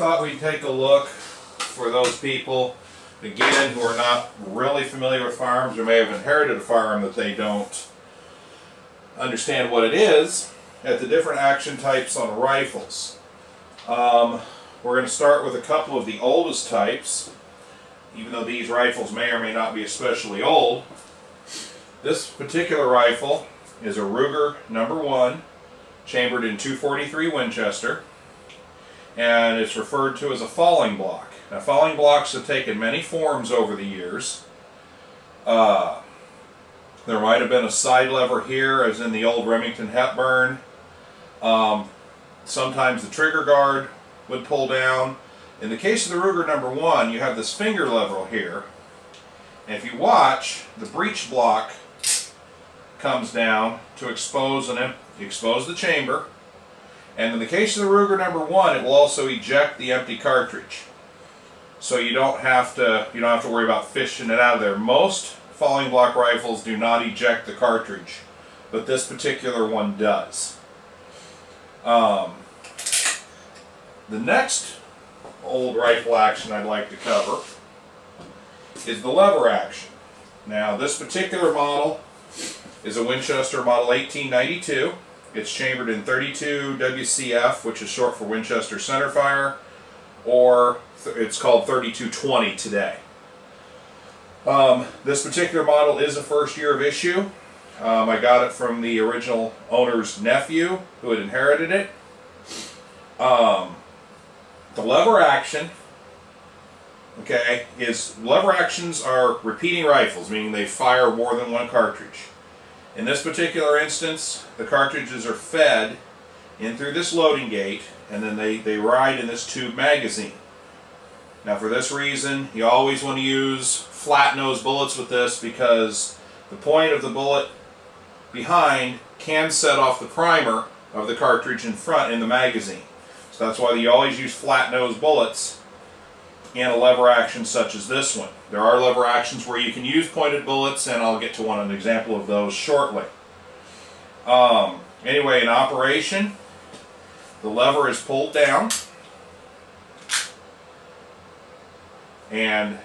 thought we'd take a look for those people, again, who are not really familiar with firearms or may have inherited a firearm that they don't understand what it is, at the different action types on rifles. We're going to start with a couple of the oldest types, even though these rifles may or may not be especially old. This particular rifle is a Ruger #1, chambered in .243 Winchester, and it's referred to as a falling block. Now, falling blocks have taken many forms over the years. There might have been a side lever here, as in the old Remington Hepburn. Sometimes the trigger guard would pull down. In the case of the Ruger #1, you have this finger lever here, and if you watch, the breech block comes down to expose the chamber, and in the case of the Ruger #1, it will also eject the empty cartridge, so you don't have to worry about fishing it out of there. Most falling block rifles do not eject the cartridge, but this particular one does. The next old rifle action I'd like to cover is the lever action. Now, this particular model is a Winchester model 1892. It's chambered in .32 WCF, which is short for Winchester centerfire, or it's called .3220 today. This particular model is a first year of issue. I got it from the original owner's nephew who had inherited it. The lever action, lever actions are repeating rifles, meaning they fire more than one cartridge. In this particular instance, the cartridges are fed in through this loading gate, and then they ride in this tube magazine. Now, for this reason, you always want to use flat nose bullets with this, because the point of the bullet behind can set off the primer of the cartridge in front in the magazine. So that's why you always use flat nose bullets in a lever action such as this one. There are lever actions where you can use pointed bullets, and I'll get to an example of those shortly. Anyway, in operation, the lever is pulled down, and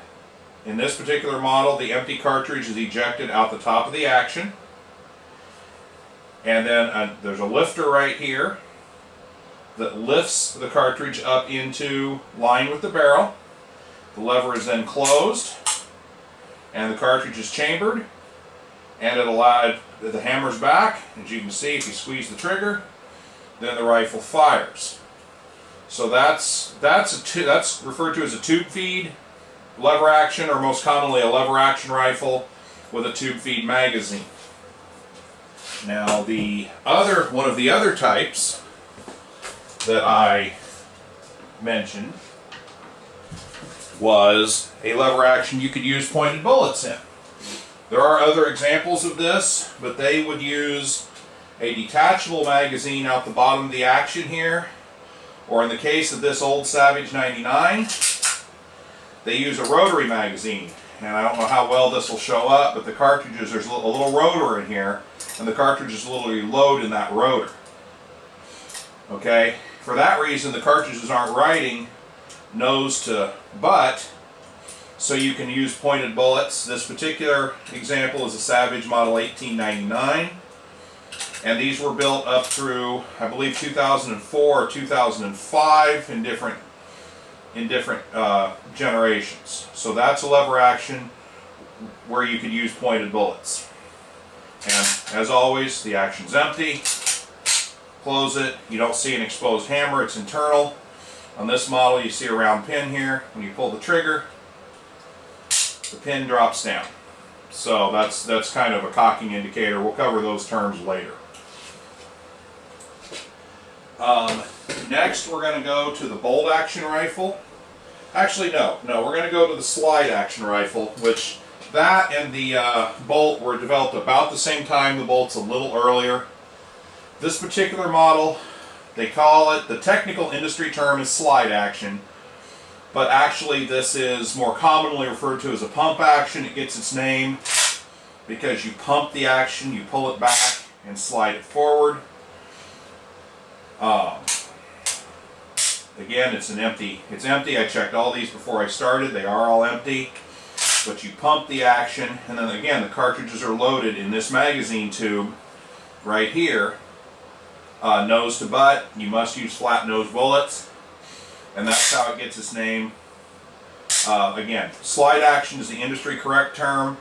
in this particular model, the empty cartridge is ejected out the top of the action, and then there's a lifter right here that lifts the cartridge up into line with the barrel. The lever is then closed, and the cartridge is chambered, and the hammer's back. As you can see, if you squeeze the trigger, then the rifle fires. So that's referred to as a tube feed lever action, or most commonly a lever action rifle with a tube feed magazine. Now, one of the other types that I mentioned was a lever action you could use pointed bullets in. There are other examples of this, but they would use a detachable magazine out the bottom of the action here, or in the case of this old Savage 99, they use a rotary magazine. And I don't know how well this will show up, but the cartridges, there's a little rotor in here, and the cartridges literally load in that rotor. Okay? For that reason, the cartridges aren't riding nose to butt, so you can use pointed bullets. This particular example is a Savage model 1899, and these were built up through, I believe, 2004 or 2005 in different generations. So that's a lever action where you could use pointed bullets. And as always, the action's empty. Close it. You don't see an exposed hammer, it's internal. On this model, you see a round pin here. When you pull the trigger, the pin drops down. So that's kind of a cocking indicator. We'll cover those terms later. Next, we're going to go to the bolt action rifle. Actually, no, we're going to go to the slide action rifle, which that and the bolt were developed about the same time. The bolt's a little earlier. This particular model, they call it, the technical industry term is slide action, but actually this is more commonly referred to as a pump action. It gets its name because you pump the action, you pull it back and slide it forward. Again, it's empty. I checked all these before I started. They are all empty. But you pump the action, and then again, the cartridges are loaded in this magazine tube right here, nose to butt. You must use flat nose bullets, and that's how it gets its name. Again, slide action is the industry correct term,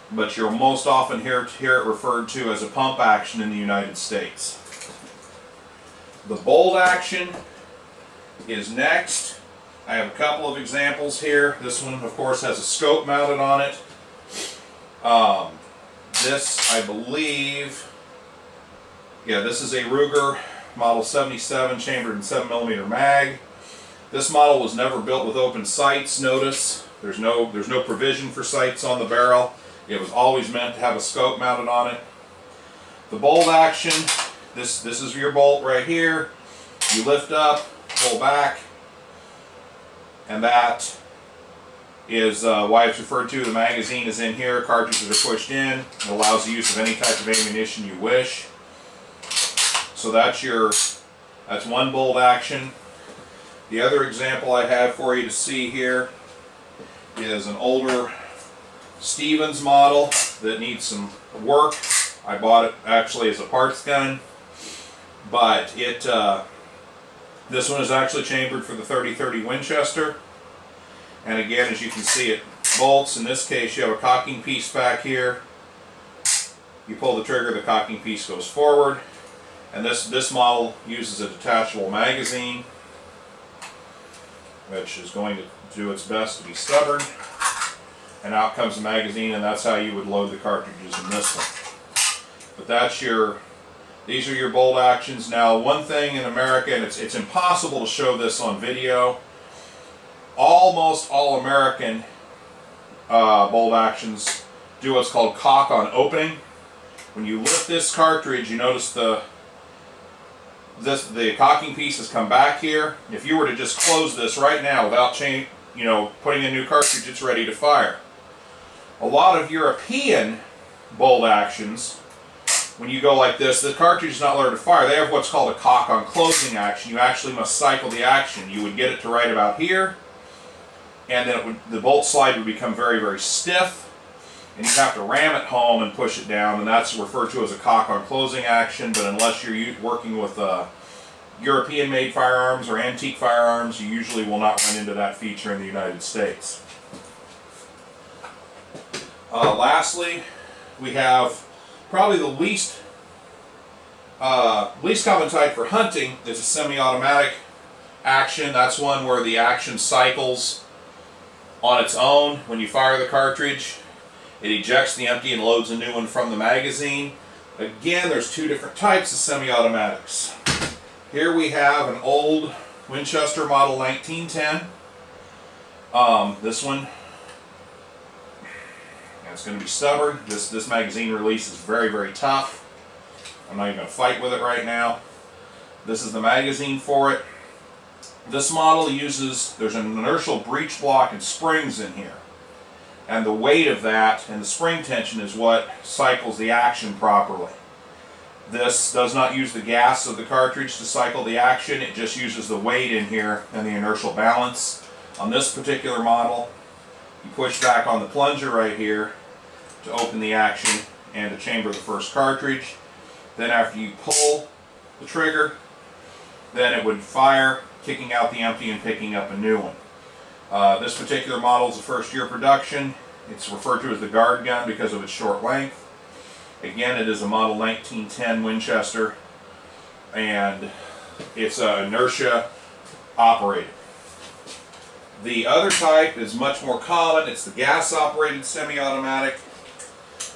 but you'll most often hear it referred to as a pump action in the United States. The bolt action is next. I have a couple of examples here. This one, of course, has a scope mounted on it. This, I believe, yeah, this is a Ruger Model 77 chambered in 7mm mag. This model was never built with open sights. Notice there's no provision for sights on the barrel. It was always meant to have a scope mounted on it. The bolt action, this is your bolt right here. You lift up, pull back, and that is why it's referred to. The magazine is in here, cartridges are pushed in. It allows the use of any type of ammunition you wish. So that's one bolt action. The other example I have for you to see here is an older Stevens model that needs some work. I bought it actually as a parts gun, but this one is actually chambered for the 30-30 Winchester. And again, as you can see, it bolts. In this case, you have a cocking piece back here. You pull the trigger, the cocking piece goes forward. And this model uses a detachable magazine, which is going to do its best to be stubborn. And out comes the magazine, and that's how you would load the cartridges in this one. But these are your bolt actions. Now, one thing in America, and it's impossible to show this on video, almost all American bolt actions do what's called cock on opening. When you lift this cartridge, you notice the cocking piece has come back here. If you were to just close this right now without putting a new cartridge, it's ready to fire. A lot of European bolt actions, when you go like this, the cartridge is not allowed to fire. They have what's called a cock on closing action. You actually must cycle the action. You would get it to right about here, and then the bolt slide would become very, very stiff, and you'd have to ram it home and push it down, and that's referred to as a cock on closing action. But unless you're working with European-made firearms or antique firearms, you usually will not run into that feature in the United States. Lastly, we have probably the least common type for hunting is a semi-automatic action. That's one where the action cycles on its own. When you fire the cartridge, it ejects the empty and loads a new one from the magazine. Again, there's two different types of semi-automatics. Here we have an old Winchester model 1910. This one, it's going to be stubborn. This magazine release is very, very tough. I'm not even going to fight with it right now. This is the magazine for it. This model there's an inertial breech block and springs in here. And the weight of that and the spring tension is what cycles the action properly. This does not use the gas of the cartridge to cycle the action. It just uses the weight in here and the inertial balance. On this particular model, you push back on the plunger right here to open the action and to chamber the first cartridge. Then after you pull the trigger, then it would fire, kicking out the empty and picking up a new one. This particular model is a first-year production. It's referred to as the guard gun because of its short length. Again, it is a model 1910 Winchester, and it's inertia operated. The other type is much more common. It's the gas-operated semi-automatic.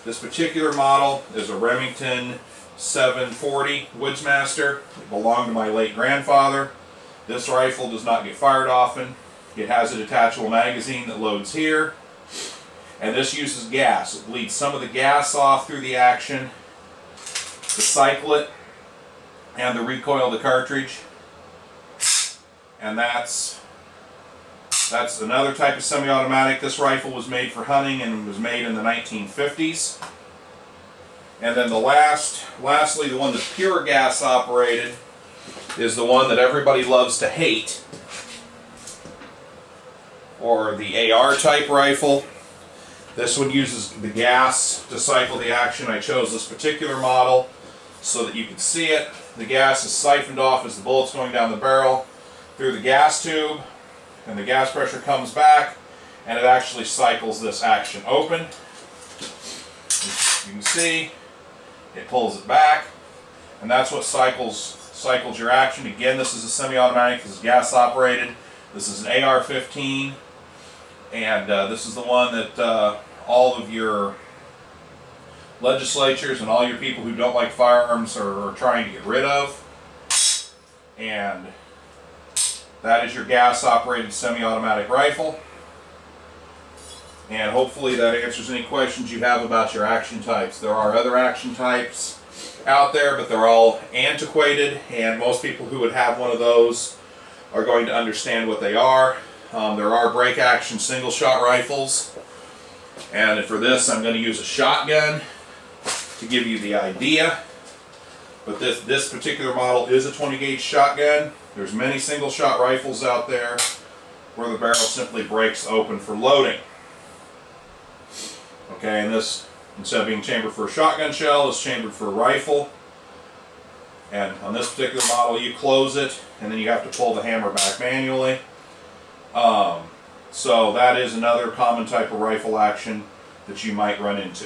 This particular model is a Remington 740 Woodsmaster. It belonged to my late grandfather. This rifle does not get fired often. It has a detachable magazine that loads here, and this uses gas. It bleeds some of the gas off through the action to cycle it and to recoil the cartridge. And that's another type of semi-automatic. This rifle was made for hunting and was made in the 1950s. And then lastly, the one that's pure gas operated is the one that everybody loves to hate. or the AR type rifle. This one uses the gas to cycle the action. I chose this particular model so that you can see it. The gas is siphoned off as the bullet's going down the barrel through the gas tube, and the gas pressure comes back, and it actually cycles this action open. As you can see, it pulls it back, and that's what cycles your action. Again, this is a semi-automatic. This is gas operated. This is an AR-15, and this is the one that all of your legislatures and all your people who don't like firearms are trying to get rid of. And that is your gas operated semi-automatic rifle. And hopefully that answers any questions you have about your action types. There are other action types out there, but they're all antiquated, and most people who would have one of those are going to understand what they are. There are break action single shot rifles, and for this I'm going to use a shotgun to give you the idea. But this particular model is a 20 gauge shotgun. There's many single shot rifles out there where the barrel simply breaks open for loading. Okay, and this, instead of being chambered for a shotgun shell, is chambered for a rifle. And on this particular model, you close it, and then you have to pull the hammer back manually. So that is another common type of rifle action that you might run into.